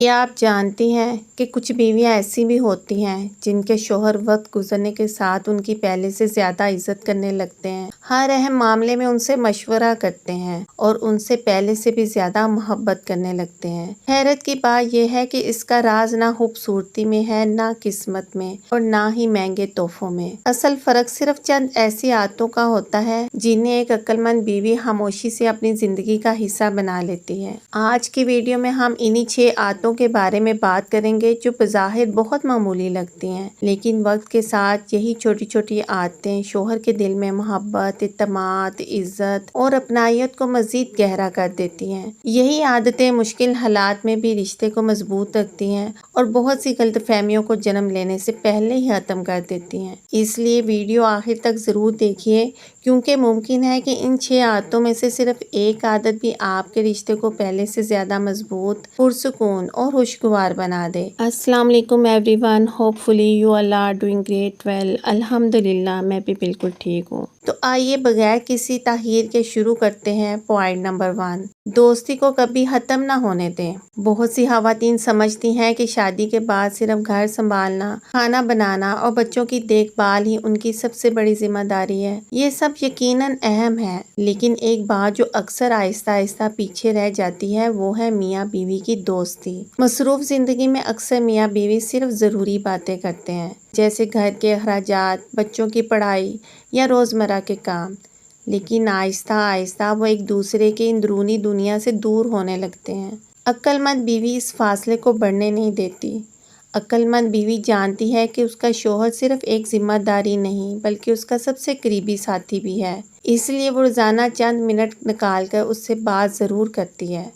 کیا آپ جانتی ہیں کہ کچھ بیویاں ایسی بھی ہوتی ہیں جن کے شوہر وقت گزرنے کے ساتھ ان کی پہلے سے زیادہ عزت کرنے لگتے ہیں، ہر اہم معاملے میں ان سے مشورہ کرتے ہیں اور ان سے پہلے سے بھی زیادہ محبت کرنے لگتے ہیں۔ حیرت کی بات یہ ہے کہ اس کا راز نہ خوبصورتی میں ہے، نہ قسمت میں اور نہ ہی مہنگے تحفوں میں۔ اصل فرق صرف چند ایسی عادتوں کا ہوتا ہے جنہیں ایک عقل مند بیوی خاموشی سے اپنی زندگی کا حصہ بنا لیتی ہے۔ آج کی ویڈیو میں ہم انہی 6 عادتوں کے بارے میں بات کریں گے جو بظاہر بہت معمولی لگتی ہیں، لیکن وقت کے ساتھ یہی چھوٹی چھوٹی عادتیں شوہر کے دل میں محبت، اعتماد، عزت اور اپنائیت کو مزید گہرا کر دیتی ہیں۔ یہی عادتیں مشکل حالات میں بھی رشتے کو مضبوط رکھتی ہیں اور بہت سی غلط فہمیوں کو جنم لینے سے پہلے ہی ختم کر دیتی ہیں۔ اس لیے ویڈیو آخر تک ضرور دیکھیے، کیونکہ ممکن ہے کہ ان 6 عادتوں میں سے صرف ایک عادت بھی آپ کے رشتے کو پہلے سے زیادہ مضبوط، پرسکون اور خوشگوار بنا دے۔ السلام علیکم everyone, hopefully you all are doing great well. الحمدللہ میں بھی بالکل ٹھیک ہوں۔ تو آئیے بغیر کسی تاخیر کے شروع کرتے ہیں۔ پوائنٹ نمبر 1، دوستی کو کبھی ختم نہ ہونے دیں۔ بہت سی خواتین سمجھتی ہیں کہ شادی کے بعد صرف گھر سنبھالنا، کھانا بنانا اور بچوں کی دیکھ بھال ہی ان کی سب سے بڑی ذمہ داری ہے۔ یہ سب یقیناً اہم ہے، لیکن ایک بات جو اکثر آہستہ آہستہ پیچھے رہ جاتی ہے وہ ہے میاں بیوی کی دوستی۔ مصروف زندگی میں اکثر میاں بیوی صرف ضروری باتیں کرتے ہیں، جیسے گھر کے اخراجات، بچوں کی پڑھائی یا روزمرہ کے کام، لیکن آہستہ آہستہ وہ ایک دوسرے کے اندرونی دنیا سے دور ہونے لگتے ہیں۔ عقل مند بیوی اس فاصلے کو بڑھنے نہیں دیتی۔ عقل مند بیوی جانتی ہے کہ اس کا شوہر صرف ایک ذمہ داری نہیں بلکہ اس کا سب سے قریبی ساتھی بھی ہے، اس لیے وہ روزانہ چند منٹ نکال کر اس سے بات ضرور کرتی ہے۔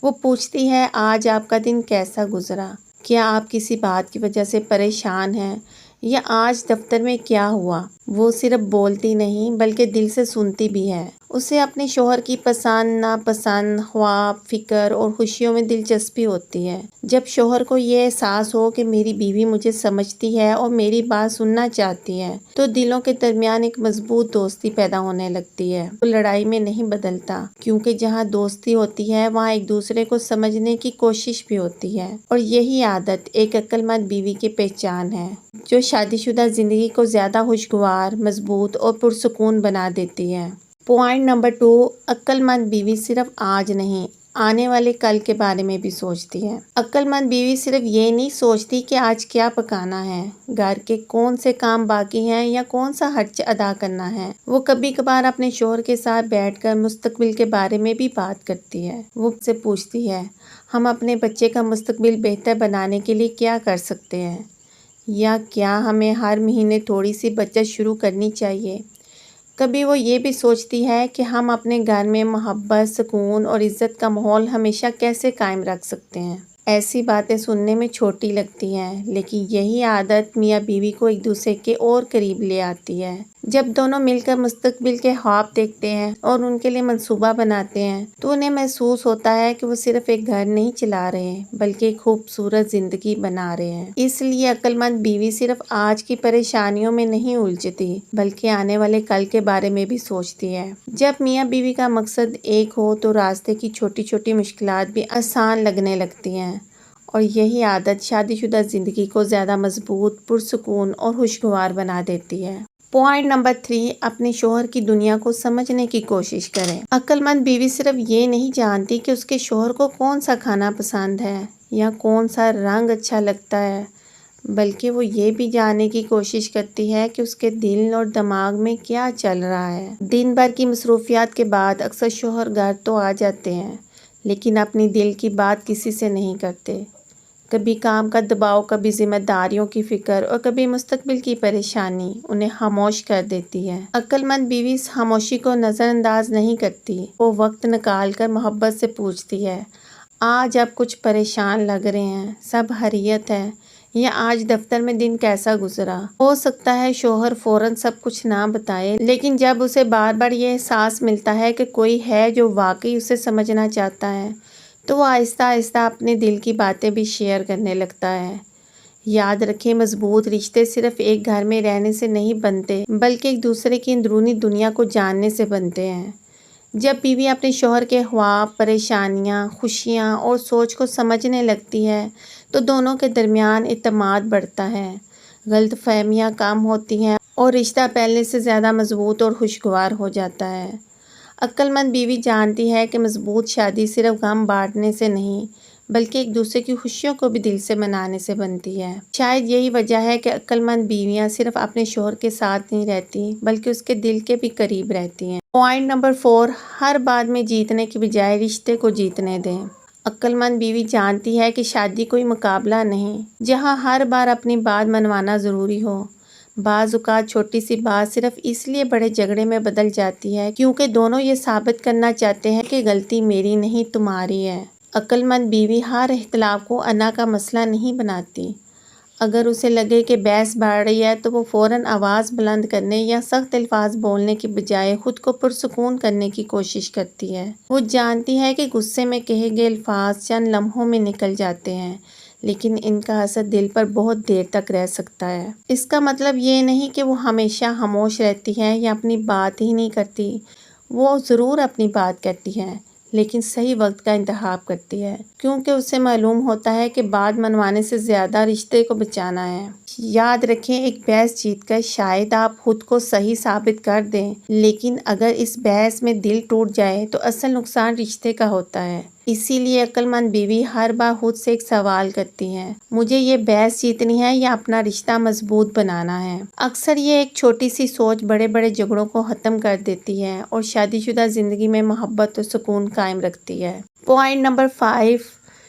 وہ پوچھتی ہے، آج آپ کا دن کیسا گزرا؟ کیا آپ کسی بات کی وجہ سے پریشان ہیں؟ یا آج دفتر میں کیا ہوا؟ وہ صرف بولتی نہیں بلکہ دل سے سنتی بھی ہے۔ اسے اپنے شوہر کی پسند، ناپسند، خواب، فکر اور خوشیوں میں دلچسپی ہوتی ہے۔ جب شوہر کو یہ احساس ہو کہ میری بیوی مجھے سمجھتی ہے اور میری بات سننا چاہتی ہے، تو دلوں کے درمیان ایک مضبوط دوستی پیدا ہونے لگتی ہے۔ وہ لڑائی میں نہیں بدلتا، کیونکہ جہاں دوستی ہوتی ہے وہاں ایک دوسرے کو سمجھنے کی کوشش بھی ہوتی ہے، اور یہی عادت ایک عقل مند بیوی کی پہچان ہے، جو شادی شدہ زندگی کو زیادہ خوشگوار، مضبوط اور پرسکون بنا دیتی ہے۔ پوائنٹ نمبر 2، عقل مند بیوی صرف آج نہیں، آنے والے کل کے بارے میں بھی سوچتی ہے۔ عقل مند بیوی صرف یہ نہیں سوچتی کہ آج کیا پکانا ہے، گھر کے کون سے کام باقی ہیں یا کون سا خرچ ادا کرنا ہے۔ وہ کبھی کبھار اپنے شوہر کے ساتھ بیٹھ کر مستقبل کے بارے میں بھی بات کرتی ہے۔ وہ سے پوچھتی ہے، ہم اپنے بچے کا مستقبل بہتر بنانے کے لیے کیا کر سکتے ہیں؟ یا کیا ہمیں ہر مہینے تھوڑی سی بچت شروع کرنی چاہیے؟ کبھی وہ یہ بھی سوچتی ہے کہ ہم اپنے گھر میں محبت، سکون اور عزت کا ماحول ہمیشہ کیسے قائم رکھ سکتے ہیں۔ ایسی باتیں سننے میں چھوٹی لگتی ہیں، لیکن یہی عادت میاں بیوی کو ایک دوسرے کے اور قریب لے آتی ہے۔ جب دونوں مل کر مستقبل کے خواب دیکھتے ہیں اور ان کے لیے منصوبہ بناتے ہیں تو انہیں محسوس ہوتا ہے کہ وہ صرف ایک گھر نہیں چلا رہے ہیں بلکہ ایک خوبصورت زندگی بنا رہے ہیں۔ اس لیے عقل مند بیوی صرف آج کی پریشانیوں میں نہیں الجھتی بلکہ آنے والے کل کے بارے میں بھی سوچتی ہے۔ جب میاں بیوی کا مقصد ایک ہو تو راستے کی چھوٹی چھوٹی مشکلات بھی آسان لگنے لگتی ہیں، اور یہی عادت شادی شدہ زندگی کو زیادہ مضبوط، پرسکون اور خوشگوار بنا دیتی ہے۔ پوائنٹ نمبر 3، اپنے شوہر کی دنیا کو سمجھنے کی کوشش کریں۔ عقل مند بیوی صرف یہ نہیں جانتی کہ اس کے شوہر کو کون سا کھانا پسند ہے یا کون سا رنگ اچھا لگتا ہے، بلکہ وہ یہ بھی جاننے کی کوشش کرتی ہے کہ اس کے دل اور دماغ میں کیا چل رہا ہے۔ دن بھر کی مصروفیات کے بعد اکثر شوہر گھر تو آ جاتے ہیں، لیکن اپنی دل کی بات کسی سے نہیں کرتے۔ کبھی کام کا دباؤ، کبھی ذمہ داریوں کی فکر اور کبھی مستقبل کی پریشانی انہیں خاموش کر دیتی ہے۔ عقل مند بیوی اس خاموشی کو نظر انداز نہیں کرتی۔ وہ وقت نکال کر محبت سے پوچھتی ہے، آج آپ کچھ پریشان لگ رہے ہیں، سب خیریت ہے؟ یا آج دفتر میں دن کیسا گزرا؟ ہو سکتا ہے شوہر فوراً سب کچھ نہ بتائے، لیکن جب اسے بار بار یہ احساس ملتا ہے کہ کوئی ہے جو واقعی اسے سمجھنا چاہتا ہے تو وہ آہستہ آہستہ اپنے دل کی باتیں بھی شیئر کرنے لگتا ہے۔ یاد رکھیں، مضبوط رشتے صرف ایک گھر میں رہنے سے نہیں بنتے بلکہ ایک دوسرے کی اندرونی دنیا کو جاننے سے بنتے ہیں۔ جب بیوی اپنے شوہر کے خواب، پریشانیاں، خوشیاں اور سوچ کو سمجھنے لگتی ہے تو دونوں کے درمیان اعتماد بڑھتا ہے، غلط فہمیاں کم ہوتی ہیں اور رشتہ پہلے سے زیادہ مضبوط اور خوشگوار ہو جاتا ہے۔ عقل مند بیوی جانتی ہے کہ مضبوط شادی صرف غم بانٹنے سے نہیں بلکہ ایک دوسرے کی خوشیوں کو بھی دل سے منانے سے بنتی ہے۔ شاید یہی وجہ ہے کہ عقل مند بیویاں صرف اپنے شوہر کے ساتھ نہیں رہتی بلکہ اس کے دل کے بھی قریب رہتی ہیں۔ پوائنٹ نمبر 4، ہر بات میں جیتنے کی بجائے رشتے کو جیتنے دیں۔ عقل مند بیوی جانتی ہے کہ شادی کوئی مقابلہ نہیں جہاں ہر بار اپنی بات منوانا ضروری ہو۔ بعض اوقات چھوٹی سی بات صرف اس لیے بڑے جھگڑے میں بدل جاتی ہے کیونکہ دونوں یہ ثابت کرنا چاہتے ہیں کہ غلطی میری نہیں تمہاری ہے۔ عقل مند بیوی ہر اختلاف کو انا کا مسئلہ نہیں بناتی۔ اگر اسے لگے کہ بحث بڑھ رہی ہے تو وہ فوراً آواز بلند کرنے یا سخت الفاظ بولنے کی بجائے خود کو پرسکون کرنے کی کوشش کرتی ہے۔ وہ جانتی ہے کہ غصے میں کہے گئے الفاظ چند لمحوں میں نکل جاتے ہیں لیکن ان کا اثر دل پر بہت دیر تک رہ سکتا ہے۔ اس کا مطلب یہ نہیں کہ وہ ہمیشہ خاموش رہتی ہے یا اپنی بات ہی نہیں کرتی۔ وہ ضرور اپنی بات کرتی ہے لیکن صحیح وقت کا انتخاب کرتی ہے کیونکہ اسے معلوم ہوتا ہے کہ بات منوانے سے زیادہ رشتے کو بچانا ہے۔ یاد رکھیں، ایک بحث جیت کر شاید آپ خود کو صحیح ثابت کر دیں لیکن اگر اس بحث میں دل ٹوٹ جائے تو اصل نقصان رشتے کا ہوتا ہے۔ اسی لیے عقل مند بیوی ہر بار خود سے ایک سوال کرتی ہے، مجھے یہ بحث جیتنی ہے یا اپنا رشتہ مضبوط بنانا ہے؟ اکثر یہ ایک چھوٹی سی سوچ بڑے بڑے جھگڑوں کو ختم کر دیتی ہے اور شادی شدہ زندگی میں محبت اور سکون قائم رکھتی ہے۔ پوائنٹ نمبر 5،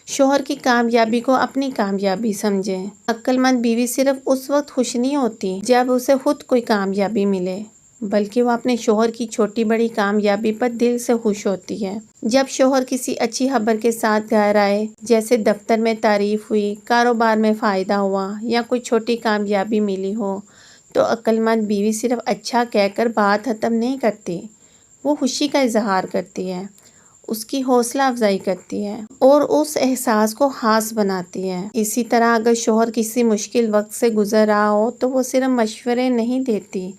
شوہر کی کامیابی کو اپنی کامیابی سمجھیں۔ عقل مند بیوی صرف اس وقت خوش نہیں ہوتی جب اسے خود کوئی کامیابی ملے بلکہ وہ اپنے شوہر کی چھوٹی بڑی کامیابی پر دل سے خوش ہوتی ہے۔ جب شوہر کسی اچھی خبر کے ساتھ گھر آئے، جیسے دفتر میں تعریف ہوئی، کاروبار میں فائدہ ہوا یا کوئی چھوٹی کامیابی ملی ہو، تو عقل مند بیوی صرف اچھا کہہ کر بات ختم نہیں کرتی، وہ خوشی کا اظہار کرتی ہے، اس کی حوصلہ افزائی کرتی ہے اور اس احساس کو خاص بناتی ہے۔ اسی طرح اگر شوہر کسی مشکل وقت سے گزر رہا ہو تو وہ صرف مشورے نہیں دیتی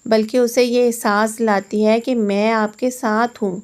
بلکہ اسے یہ احساس لاتی ہے کہ میں آپ کے ساتھ ہوں،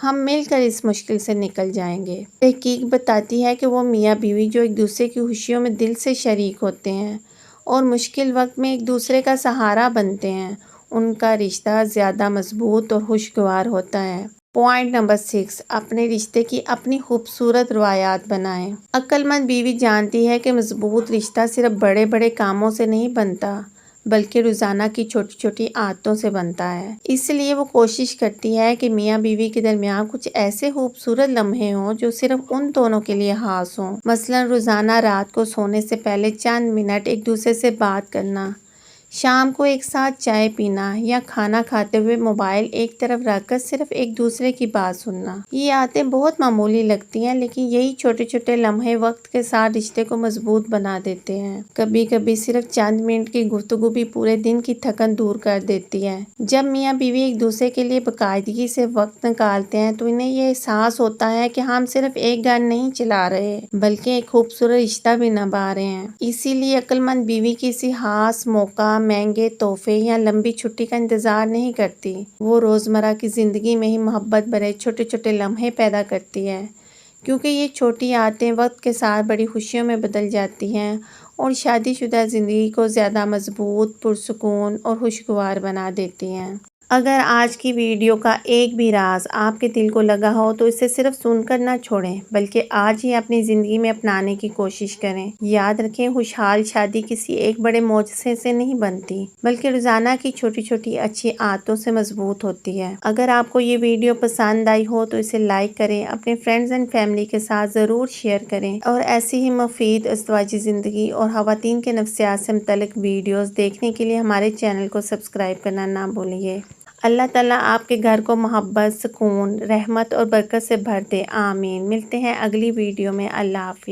ہم مل کر اس مشکل سے نکل جائیں گے۔ تحقیق بتاتی ہے کہ وہ میاں بیوی جو ایک دوسرے کی خوشیوں میں دل سے شریک ہوتے ہیں اور مشکل وقت میں ایک دوسرے کا سہارا بنتے ہیں، ان کا رشتہ زیادہ مضبوط اور خوشگوار ہوتا ہے۔ پوائنٹ نمبر 6، اپنے رشتے کی اپنی خوبصورت روایات بنائیں۔ عقل مند بیوی جانتی ہے کہ مضبوط رشتہ صرف بڑے بڑے کاموں سے نہیں بنتا بلکہ روزانہ کی چھوٹی چھوٹی عادتوں سے بنتا ہے۔ اس لیے وہ کوشش کرتی ہے کہ میاں بیوی کے درمیان کچھ ایسے خوبصورت لمحے ہوں جو صرف ان دونوں کے لیے خاص ہوں۔ مثلاً روزانہ رات کو سونے سے پہلے چند منٹ ایک دوسرے سے بات کرنا، شام کو ایک ساتھ چائے پینا یا کھانا کھاتے ہوئے موبائل ایک طرف رکھ کر صرف ایک دوسرے کی بات سننا۔ یہ عادتیں بہت معمولی لگتی ہیں لیکن یہی چھوٹے چھوٹے لمحے وقت کے ساتھ رشتے کو مضبوط بنا دیتے ہیں۔ کبھی کبھی صرف چند منٹ کی گفتگو بھی پورے دن کی تھکن دور کر دیتی ہے۔ جب میاں بیوی ایک دوسرے کے لیے باقاعدگی سے وقت نکالتے ہیں تو انہیں یہ احساس ہوتا ہے کہ ہم صرف ایک گھر نہیں چلا رہے بلکہ ایک خوبصورت رشتہ بھی نبھا رہے ہیں۔ اسی لیے عقل مند بیوی کسی خاص موقع، مہنگے تحفے یا لمبی چھٹی کا انتظار نہیں کرتی، وہ روزمرہ کی زندگی میں ہی محبت بھرے چھوٹے چھوٹے لمحے پیدا کرتی ہے کیونکہ یہ چھوٹی عادتیں وقت کے ساتھ بڑی خوشیوں میں بدل جاتی ہیں اور شادی شدہ زندگی کو زیادہ مضبوط، پرسکون اور خوشگوار بنا دیتی ہیں۔ اگر آج کی ویڈیو کا ایک بھی راز آپ کے دل کو لگا ہو تو اسے صرف سن کر نہ چھوڑیں بلکہ آج ہی اپنی زندگی میں اپنانے کی کوشش کریں۔ یاد رکھیں، خوشحال شادی کسی ایک بڑے معجزے سے نہیں بنتی بلکہ روزانہ کی چھوٹی چھوٹی اچھی عادتوں سے مضبوط ہوتی ہے۔ اگر آپ کو یہ ویڈیو پسند آئی ہو تو اسے لائک کریں، اپنے فرینڈز اینڈ فیملی کے ساتھ ضرور شیئر کریں اور ایسی ہی مفید ازدواجی زندگی اور خواتین کے نفسیات سے متعلق ویڈیوز دیکھنے کے لیے ہمارے چینل کو سبسکرائب کرنا نہ بھولیے۔ اللہ تعالیٰ آپ کے گھر کو محبت، سکون، رحمت اور برکت سے بھر دے، آمین۔ ملتے ہیں اگلی ویڈیو میں۔ اللہ حافظ۔